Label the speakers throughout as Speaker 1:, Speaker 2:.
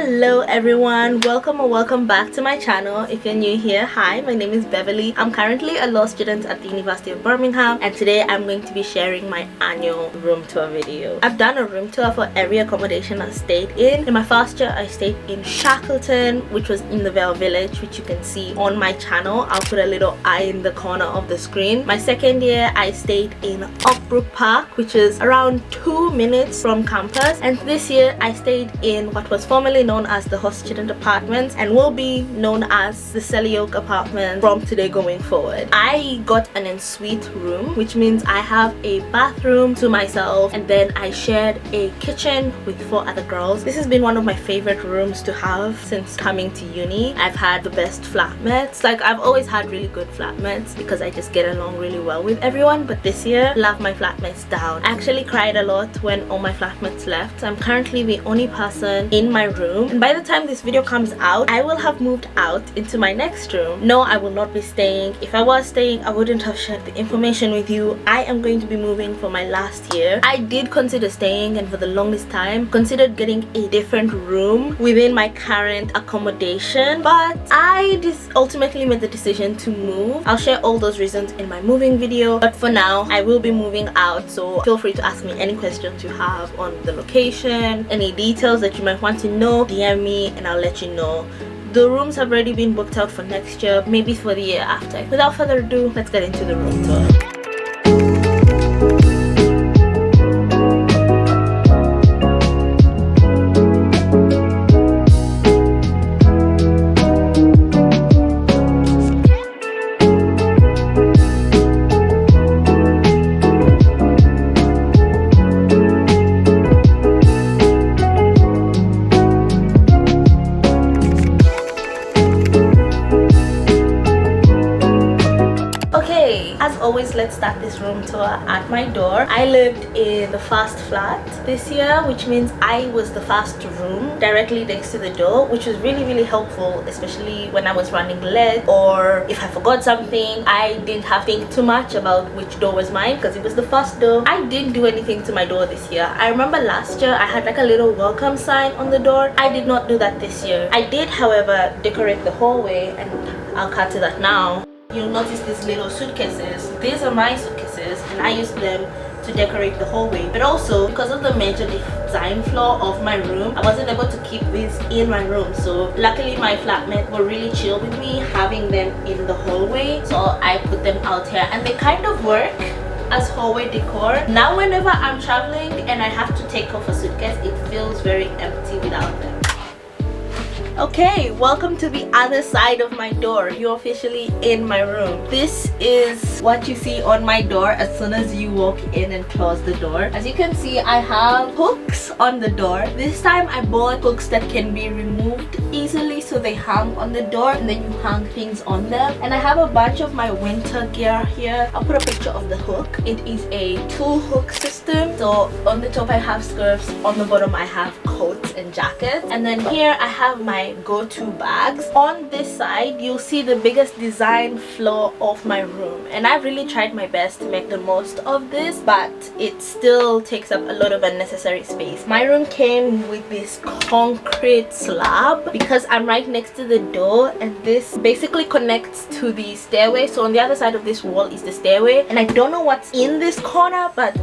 Speaker 1: Hello everyone, welcome or welcome back to my channel. If you're new here, hi, my name is Beverly. I'm currently a law student at the University of Birmingham, and today I'm going to be sharing my annual room tour video. I've done a room tour for every accommodation I stayed in. In my first year I stayed in Shackleton, which was in the Vale Village, which you can see on my channel. I'll put a little eye in the corner of the screen. My second year I stayed in Oakbrook Park, which is around 2 minutes from campus, and this year I stayed in what was formerly known as the Host Student Apartments and will be known as the Selly Oak Apartment from today going forward. I got an ensuite room, which means I have a bathroom to myself, and then I shared a kitchen with 4 other girls. This has been one of my favorite rooms to have since coming to uni. I've had the best flatmates. Like, I've always had really good flatmates because I just get along really well with everyone, but this year love my flatmates down. I actually cried a lot when all my flatmates left. I'm currently the only person in my room, and by the time this video comes out I will have moved out into my next room. No, I will not be staying. If I was staying I wouldn't have shared the information with you. I am going to be moving for my last year. I did consider staying, and for the longest time considered getting a different room within my current accommodation, but I just ultimately made the decision to move. I'll share all those reasons in my moving video, but for now I will be moving out, so feel free to ask me any questions you have on the location, any details that you might want to know. DM me and I'll let you know. The rooms have already been booked out for next year, maybe for the year after. Without further ado, let's get into the room tour. As always, let's start this room tour at my door. I lived in the first flat this year, which means I was the first room directly next to the door, which was really helpful, especially when I was running late or if I forgot something. I didn't have to think too much about which door was mine because it was the first door. I didn't do anything to my door this year. I remember last year I had like a little welcome sign on the door. I did not do that this year. I did, however, decorate the hallway, and I'll cut to that now. You'll notice these little suitcases. These are my suitcases, and I use them to decorate the hallway. But also, because of the major design flaw of my room, I wasn't able to keep these in my room. So luckily my flatmate were really chill with me having them in the hallway, so I put them out here, and they kind of work as hallway decor. Now whenever I'm traveling and I have to take off a suitcase, it feels very empty without them. Okay, welcome to the other side of my door. You're officially in my room. This is what you see on my door as soon as you walk in and close the door. As you can see, I have hooks on the door. This time I bought hooks that can be removed easily, so they hang on the door and then you hang things on them. And I have a bunch of my winter gear here. I'll put a picture of the hook. It is a 2-hook system. So on the top I have scarves, on the bottom I have coats and jackets, and then here I have my go-to bags. On this side you'll see the biggest design flaw of my room, and I've really tried my best to make the most of this, but it still takes up a lot of unnecessary space. My room came with this concrete slab because I'm right next to the door, and this basically connects to the stairway. So on the other side of this wall is the stairway, and I don't know what's in this corner, but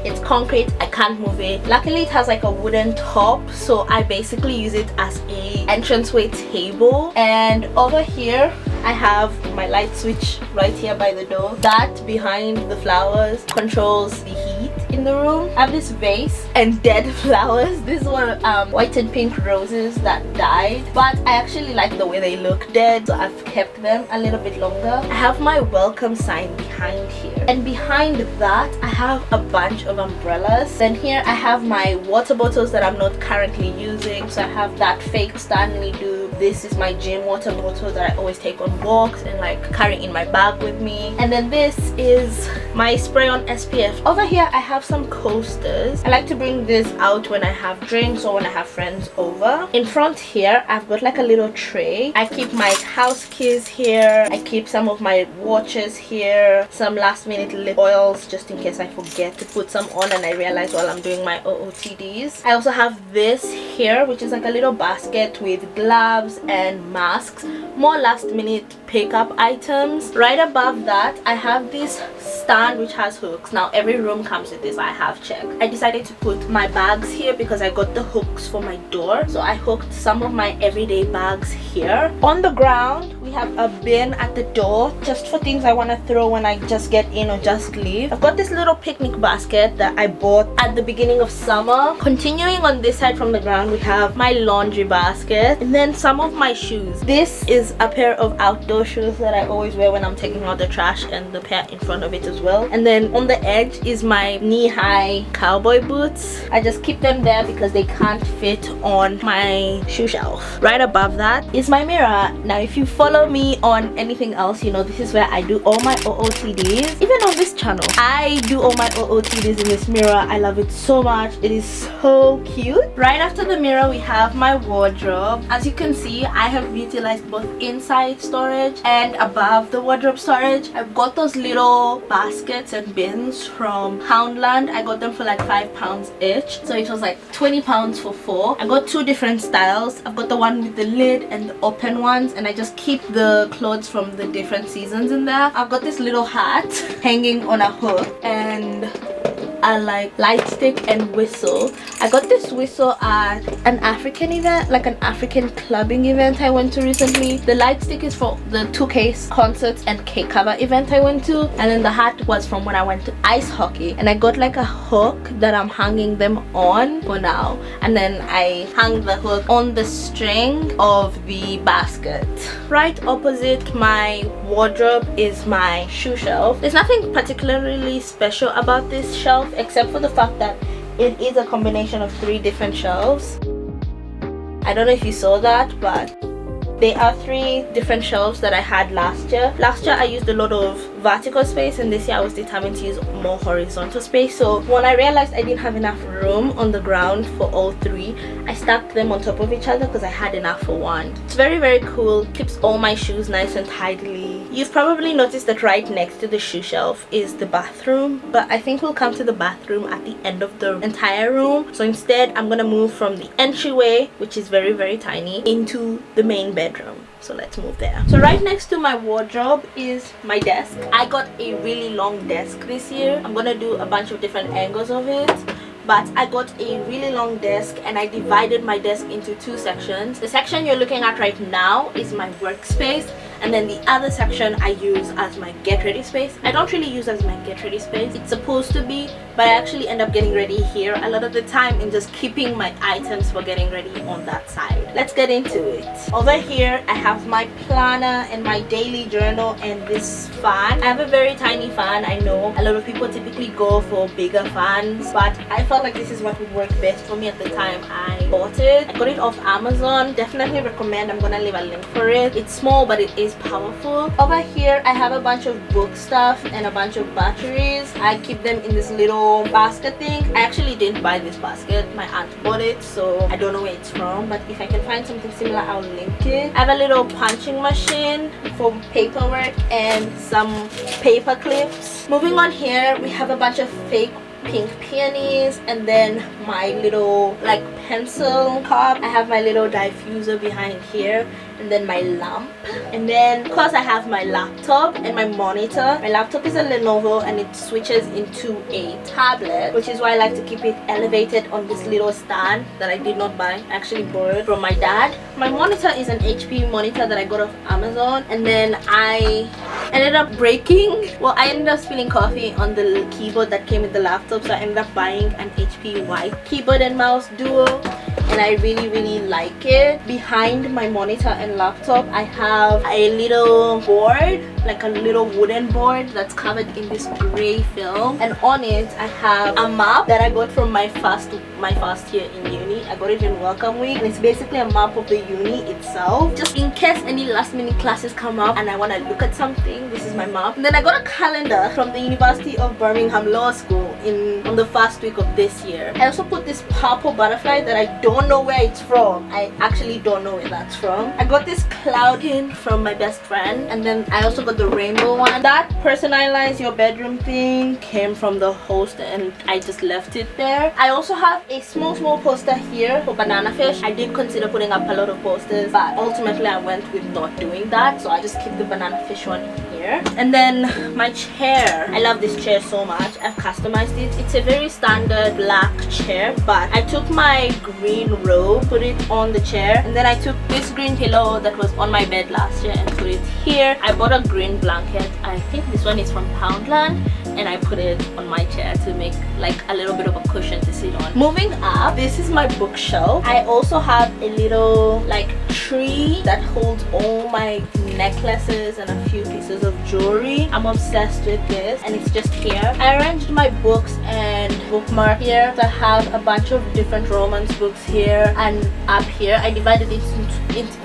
Speaker 1: it's concrete. I can't move it. Luckily it has like a wooden top, so I basically use it as a entranceway table. And over here I have my light switch right here by the door. That behind the flowers controls the heat in the room. I have this vase and dead flowers. These were white and pink roses that died, but I actually like the way they look dead, so I've kept them a little bit longer. I have my welcome sign behind here, and behind that I have a bunch of umbrellas. Then here I have my water bottles that I'm not currently using. So I have that fake Stanley Dube. This is my gym water bottle that I always take on walks and like carry in my bag with me. And then this is my spray on SPF. Over here I have have some coasters. I like to bring this out when I have drinks or when I have friends over. In front here, I've got like a little tray. I keep my house keys here. I keep some of my watches here, some last minute lip oils just in case I forget to put some on and I realize while I'm doing my OOTDs. I also have this here, which is like a little basket with gloves and masks, more last minute pickup items. Right above that, I have this stand which has hooks. Now every room comes with this, I have checked. I decided to put my bags here because I got the hooks for my door, so I hooked some of my everyday bags here. On the ground we have a bin at the door just for things I want to throw when I just get in or just leave. I've got this little picnic basket that I bought at the beginning of summer. Continuing on this side from the ground, we have my laundry basket and then some of my shoes. This is a pair of outdoor shoes that I always wear when I'm taking out the trash, and the pair in front of it as well. And then on the edge is my knee-high cowboy boots. I just keep them there because they can't fit on my shoe shelf. Right above that is my mirror. Now if you follow me on anything else, you know this is where I do all my OOTDs. Even on this channel, I do all my OOTDs in this mirror. I love it so much. It is so cute. Right after the mirror, we have my wardrobe. As you can see, I have utilized both inside storage and above the wardrobe storage. I've got those little baskets and bins from Poundland. I got them for like £5 each, so it was like £20 for 4. I got two different styles. I've got the one with the lid and the open ones, and I just keep the clothes from the different seasons in there. I've got this little hat hanging on a hook and a like light stick and whistle. I got this whistle at an African event, like an African clubbing event I went to recently. The light stick is for the 2K concerts and cake cover event I went to, and then the hat was from when I went to ice hockey. And I got like a hook that I'm hanging them on for now, and then I hang the hook on the string of the basket. Right opposite my wardrobe is my shoe shelf. There's nothing particularly special about this shelf except for the fact that it is a combination of 3 different shelves. I don't know if you saw that, but they are 3 different shelves that I had last year. Last year I used a lot of vertical space, and this year I was determined to use more horizontal space. So when I realized I didn't have enough room on the ground for all 3, I stacked them on top of each other because I had enough for 1. It's very cool. Keeps all my shoes nice and tidily. You've probably noticed that right next to the shoe shelf is the bathroom, but I think we'll come to the bathroom at the end of the entire room. So instead I'm gonna move from the entryway, which is very tiny, into the main bedroom. So let's move there. So right next to my wardrobe is my desk. I got a really long desk this year. I'm gonna do a bunch of different angles of it, but I got a really long desk and I divided my desk into 2 sections. The section you're looking at right now is my workspace, and then the other section I use as my get ready space. I don't really use as my get ready space. It's supposed to be, but I actually end up getting ready here a lot of the time and just keeping my items for getting ready on that side. Let's get into it. Over here I have my planner and my daily journal and this fan. I have a very tiny fan. I know a lot of people typically go for bigger fans, but I felt like this is what would work best for me at the time I bought it. I got it off Amazon. Definitely recommend. I'm gonna leave a link for it. It's small, but it is powerful. Over here I have a bunch of book stuff and a bunch of batteries. I keep them in this little basket thing. I actually didn't buy this basket. My aunt bought it, so I don't know where it's from, but if I can find something similar I'll link it. I have a little punching machine for paperwork and some paper clips. Moving on, here we have a bunch of fake pink peonies, and then my little like pencil cup. I have my little diffuser behind here, and then my lamp, and then of course I have my laptop and my monitor. My laptop is a Lenovo and it switches into a tablet, which is why I like to keep it elevated on this little stand that I did not buy. I actually borrowed from my dad. My monitor is an HP monitor that I got off Amazon, and then I ended up I ended up spilling coffee on the keyboard that came with the laptop, so I ended up buying an HP white keyboard and mouse duo, and I really like it. Behind my monitor and laptop I have a little board, like a little wooden board that's covered in this gray film, and on it I have a map that I got from my first year in uni. I got it in welcome week, and it's basically a map of the uni itself, just in case any last minute classes come up and I want to look at something. This is my map. And then I got a calendar from the University of Birmingham Law School. on the first week of this year. I also put this purple butterfly that I don't know where it's from. I actually don't know where that's from. I got this cloud pin from my best friend, and then I also got the rainbow one. That personalize your bedroom thing came from the host, and I just left it there. I also have a small poster here for banana fish. I did consider putting up a lot of posters, but ultimately I went with not doing that, so I just keep the banana fish one here. And then my chair, I love this chair so much. I've customized it. It's a very standard black chair, but I took my green robe, put it on the chair, and then I took this green pillow that was on my bed last year and put it here. I bought a green blanket. I think this one is from Poundland, and I put it on my chair to make like a little bit of a cushion to sit on. Moving up, this is my bookshelf. I also have a little like tree that holds all my necklaces and a few pieces of jewelry. I'm obsessed with this, and it's just here. I arranged my books and bookmark here. So I have a bunch of different romance books here, and up here I divided it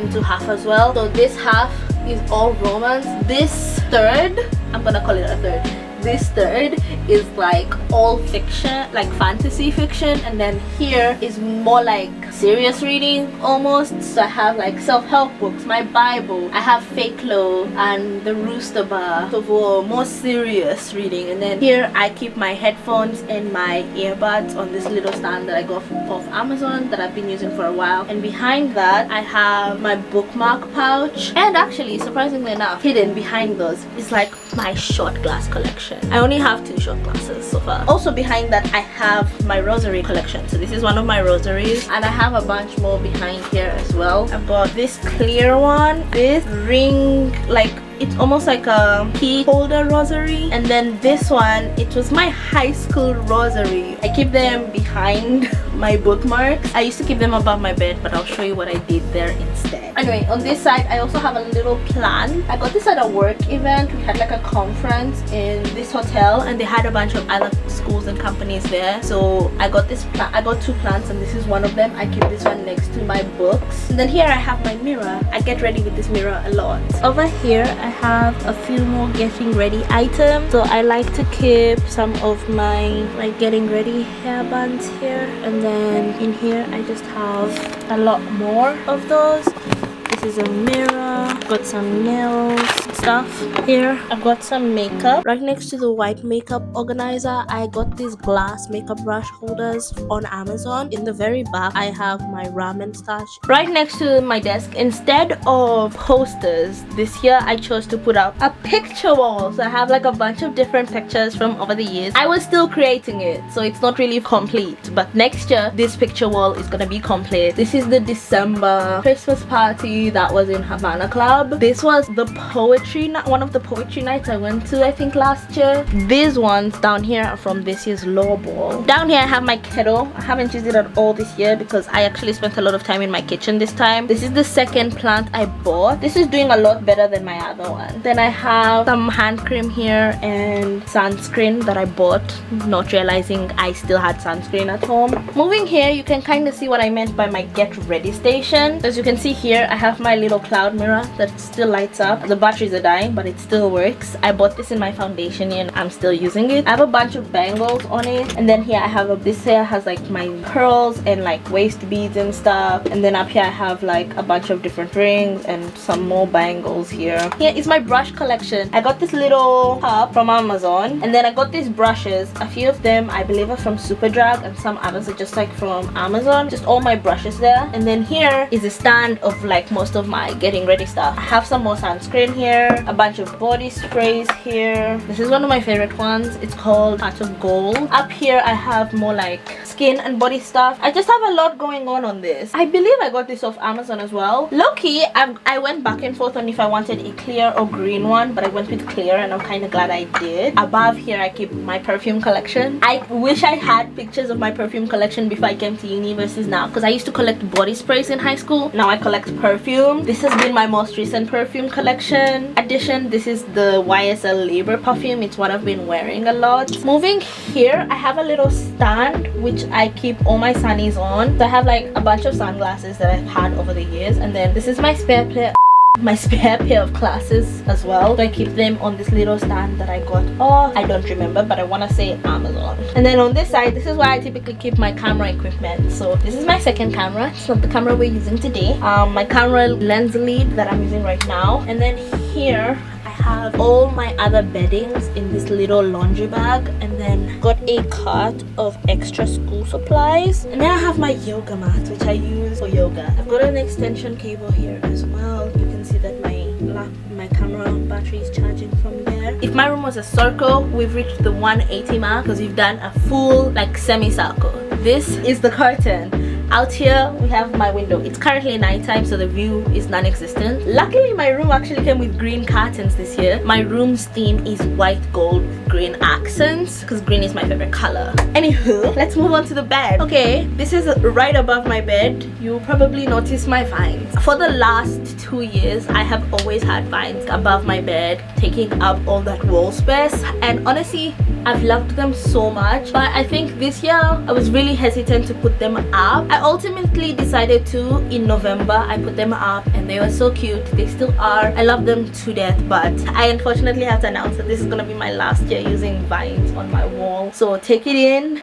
Speaker 1: into half as well. So this half is all romance. This third, I'm gonna call it a third. This third is like all fiction, like fantasy fiction, and then here is more like serious reading almost. So I have like self-help books, my Bible, I have Fake Love and the Rooster Bar, so for more serious reading. And then here I keep my headphones and my earbuds on this little stand that I got off Amazon that I've been using for a while. And behind that I have my bookmark pouch, and actually surprisingly enough, hidden behind those is like my shot glass collection. I only have 2 shot glasses so far. Also behind that I have my rosary collection. So this is one of my rosaries, and I have a bunch more behind here as well. I've got this clear one, this ring, like it's almost like a key holder rosary, and then this one, it was my high school rosary. I keep them behind my bookmarks. I used to keep them above my bed, but I'll show you what I did there instead. Anyway, on this side I also have a little plant. I got this at a work event. We had like a conference in this hotel, and they had a bunch of other schools and companies there, so I got this plant. I got 2 plants, and this is one of them. I keep this one next to my books. And then here I have my mirror. I get ready with this mirror a lot. Over here I have a few more getting ready items. So I like to keep some of my like getting ready hair bands here, and then in here I just have a lot more of those. This is a mirror. Got some nails stuff here. I've got some makeup. Right next to the white makeup organizer I got these glass makeup brush holders on Amazon. In the very back I have my ramen stash. Right next to my desk, instead of posters, this year I chose to put up a picture wall. So I have like a bunch of different pictures from over the years. I was still creating it, so it's not really complete, but next year this picture wall is gonna be complete. This is the December Christmas party that was in Havana Club. This was the poetry, one of the poetry nights I went to, I think last year. These ones down here are from this year's law ball. Down here I have my kettle. I haven't used it at all this year because I actually spent a lot of time in my kitchen this time. This is the second plant I bought. This is doing a lot better than my other one. Then I have some hand cream here and sunscreen that I bought, not realizing I still had sunscreen at home. Moving here, you can kind of see what I meant by my get ready station. As you can see here, I have my little cloud mirror that still lights up. The batteries are dying, but it still works. I bought this in my foundation year and I'm still using it. I have a bunch of bangles on it, and then here I have this here has like my pearls and like waist beads and stuff, and then up here I have like a bunch of different rings and some more bangles here. Here is my brush collection. I got this little cup from Amazon, and then I got these brushes. A few of them I believe are from Superdrug, and some others are just like from Amazon. Just all my brushes there. And then here is a stand of like most of my getting ready stuff. I have some more sunscreen here, a bunch of body sprays here. This is one of my favorite ones. It's called Heart of Gold. Up here I have more like skin and body stuff. I just have a lot going on this. I believe I got this off Amazon as well. Low-key, I went back and forth on if I wanted a clear or green one, but I went with clear, and I'm kind of glad I did. Above here I keep my perfume collection. I wish I had pictures of my perfume collection before I came to uni versus now, because I used to collect body sprays in high school. Now I collect perfume. This has been my most recent perfume collection addition. This is the YSL Labor perfume. It's what I've been wearing a lot. Moving here, I have a little stand which I keep all my sunnies on. So I have like a bunch of sunglasses that I've had over the years, and then this is my spare pair my spare pair of glasses as well. So I keep them on this little stand that I got. Oh, I don't remember, but I want to say Amazon. And then on this side, this is where I typically keep my camera equipment. So this is my second camera. It's not the camera we're using today. My camera lens lead that I'm using right now. And then here I have all my other beddings in this little laundry bag, and then got a cart of extra school supplies. And then I have my yoga mat, which I use for yoga. I've got an extension cable here as well. You can see that my camera battery is charging from there. If my room was a circle, we've reached the 180 mark because we've done a full like semicircle. This is the curtain. Out here we have my window. It's currently nighttime, so the view is non-existent. Luckily my room actually came with green curtains this year. My room's theme is white gold with green accents because green is my favorite color. Anywho, let's move on to the bed. Okay, this is right above my bed. You'll probably notice my vines. For the last 2 years I have always had vines above my bed, taking up all that wall space, and honestly I've loved them so much. But I think this year I was really hesitant to put them up. I ultimately decided to in November. I put them up and they were so cute. They still are. I love them to death, but I unfortunately have to announce that this is gonna be my last year using vines on my wall. So take it in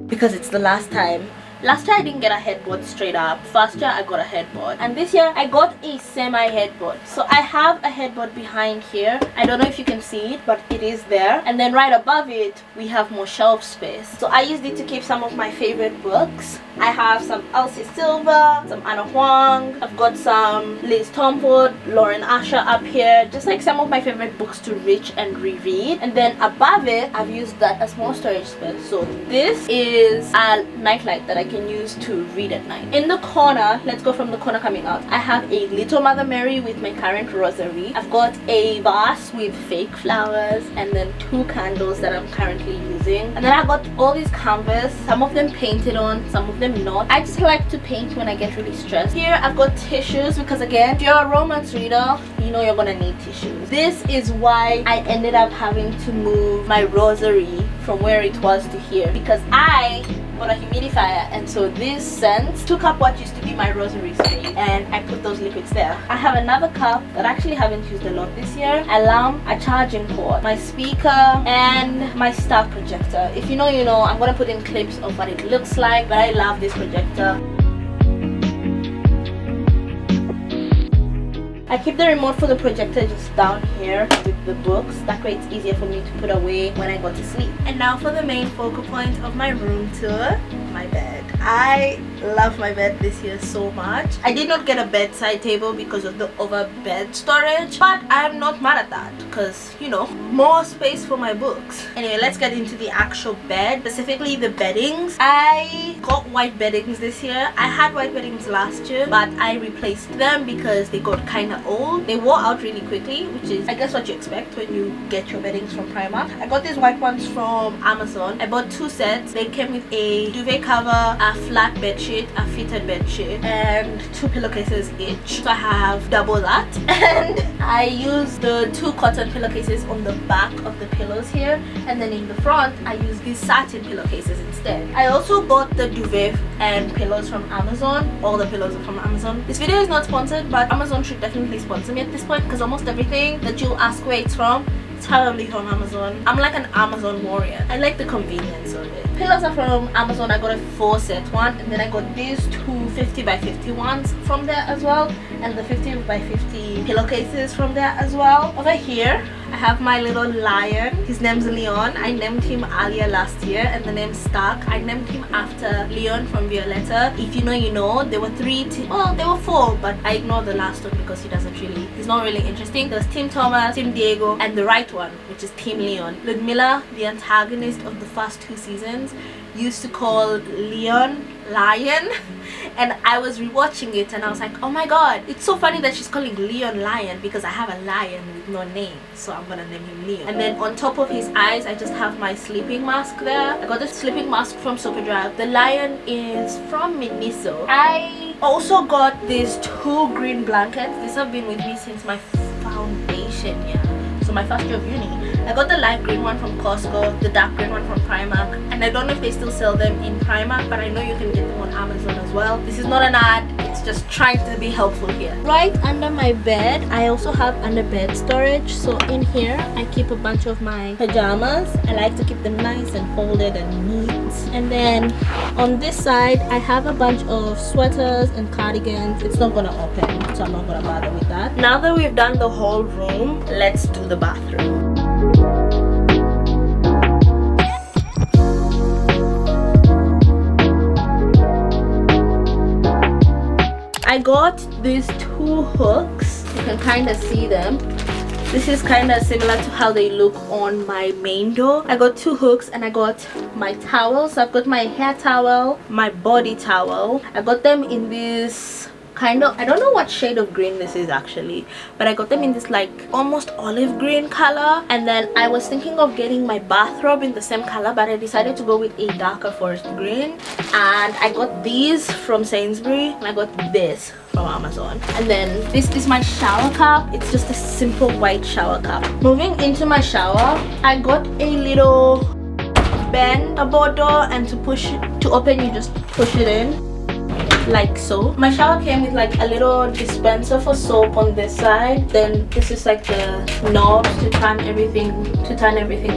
Speaker 1: because it's the last time. Last year I didn't get a headboard straight up. First year I got a headboard, and this year I got a semi headboard. So I have a headboard behind here. I don't know if you can see it, but it is there. And then right above it we have more shelf space. So I used it to keep some of my favorite books. I have some Elsie Silver, some Anna Huang. I've got some Liz Tomford, Lauren Asher up here. Just like some of my favorite books to reach and reread. And then above it I've used that as more storage space. So this is a nightlight that I can use to read at night. In the corner, let's go from the corner coming out, I have a little Mother Mary with my current rosary. I've got a vase with fake flowers, and then 2 candles that I'm currently using. And then I got all these canvas, some of them painted on, some of them not. I just like to paint when I get really stressed. Here I've got tissues because again, if you're a romance reader, you know you're gonna need tissues. This is why I ended up having to move my rosary from where it was to here, because I got a humidifier, and so this scent took up what used to be my rosary space, and I put those liquids there. I have another cup that I actually haven't used a lot this year, a lamp, a charging cord, my speaker, and my star projector. If you know, you know. I'm gonna put in clips of what it looks like, but I love this projector. I keep the remote for the projector just down here with the books. That way it's easier for me to put away when I go to sleep. And now for the main focal point of my room tour, my bed. I love my bed this year so much. I did not get a bedside table because of the over bed storage, but I'm not mad at that because, you know, more space for my books. Anyway, let's get into the actual bed, specifically the beddings. I got white beddings this year. I had white beddings last year, but I replaced them because they got kind of old. They wore out really quickly, which is I guess what you expect when you get your beddings from Primark. I got these white ones from Amazon. I bought 2 sets. They came with a duvet cover, a flat bed sheet, a fitted bed sheet, and 2 pillowcases each. So I have double that. And I used the 2 cotton pillowcases on the back of the pillows here, and then in the front I used these satin pillowcases instead. I also bought the duvet and pillows from Amazon. All the pillows are from Amazon. This video is not sponsored, but Amazon should definitely sponsor me at this point because almost everything that you'll ask where it's from, it's probably from Amazon. I'm like an Amazon warrior. I like the convenience of it. Pillows are from Amazon. I got a 4-set one, and then I got these 2 50 by 50 ones from there as well, and the 50 by 50 pillowcases from there as well. Over here I have my little lion. His name's Leon. I named him earlier last year, and the name stuck. I named him after Leon from Violetta. If you know, you know. There were 3 well, there were 4, but I ignored the last one because he's not really interesting. There's Tim Thomas, Tim Diego, and the right one, which is Tim Leon. Ludmilla, the antagonist of the first 2 seasons, used to call Leon Lion, and I was rewatching it and I was like, oh my god, it's so funny that she's calling Leon Lion because I have a lion with no name, so I'm gonna name him Leon. And then on top of his eyes I just have my sleeping mask there. I got this sleeping mask from Superdry. The lion is from Miniso. I also got these 2 green blankets. These have been with me since my foundation year, so my first year of uni. I got the light green one from Costco, the dark green one from Primark, and I don't know if they still sell them in Primark, but I know you can get them on Amazon as well. This is not an ad, it's just trying to be helpful here. Right under my bed, I also have under bed storage. So in here, I keep a bunch of my pajamas. I like to keep them nice and folded and neat. And then on this side, I have a bunch of sweaters and cardigans. It's not gonna open, so I'm not gonna bother with that. Now that we've done the whole room, let's do the bathroom. I got these two hooks. You can kind of see them. This is kind of similar to how they look on my main door. I got two hooks and I got my towels. So I've got my hair towel, my body towel. I got them in this kind of, I don't know what shade of green this is actually, but I got them in this like almost olive green color. And then I was thinking of getting my bathrobe in the same color, but I decided to go with a darker forest green. And I got these from Sainsbury's and I got this from Amazon. And then this is my shower cap. It's just a simple white shower cap. Moving into my shower, I got a little bend above door, and to open you just push it in like so. My shower came with like a little dispenser for soap on this side. Then this is like the knobs to turn everything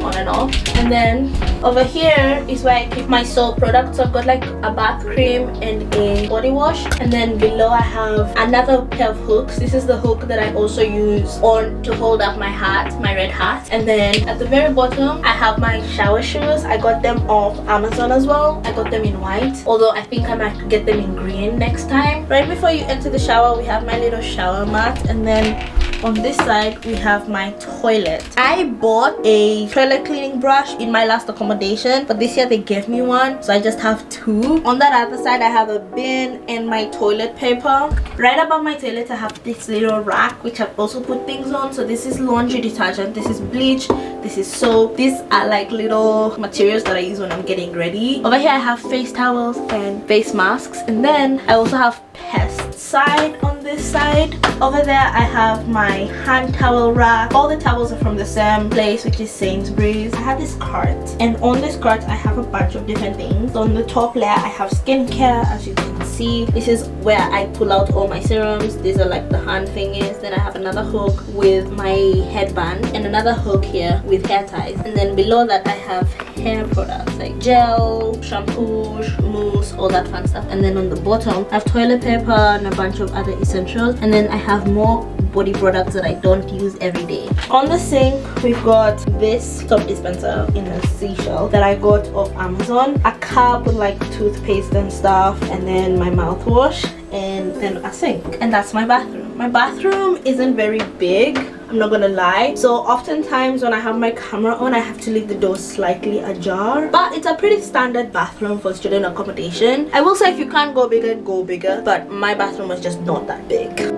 Speaker 1: on and off. And then over here is where I keep my soap products. So I've got like a bath cream and a body wash. And then below I have another pair of hooks. This is the hook that I also use to hold up my hat, my red hat. And then at the very bottom I have my shower shoes. I got them off Amazon as well. I got them in white, although I think I might get them in green next time. Right before you enter the shower, we have my little shower mat, and then on this side we have my toilet. I bought a toilet cleaning brush in my last accommodation, but this year they gave me one, so I just have two. On that other side I have a bin and my toilet paper. Right above my toilet I have this little rack which I've also put things on. So this is laundry detergent, this is bleach, this is soap. These are like little materials that I use when I'm getting ready. Over here I have face towels and face masks, and then I also have pesticide on this side. Over there I have my hand towel rack. All the towels are from the same place, which is Sainsbury's. I have this cart, and on this cart I have a bunch of different things. On the top layer I have skincare, as you can see. This is where I pull out all my serums. These are like the hand thingies. Then I have another hook with my headband, and another hook here with hair ties. And then below that I have hair products like gel, shampoo, mousse, all that fun stuff. And then on the bottom I have toilet paper and a bunch of other essentials. And then I have more body products that I don't use every day. On the sink we've got this soap dispenser in a seashell that I got off Amazon, a cup with like toothpaste and stuff, and then my mouthwash, and then a sink. And that's my bathroom. My bathroom isn't very big, I'm not gonna lie, so oftentimes when I have my camera on I have to leave the door slightly ajar, but it's a pretty standard bathroom for student accommodation. I will say if you can't go bigger, go bigger, but my bathroom is just not that big.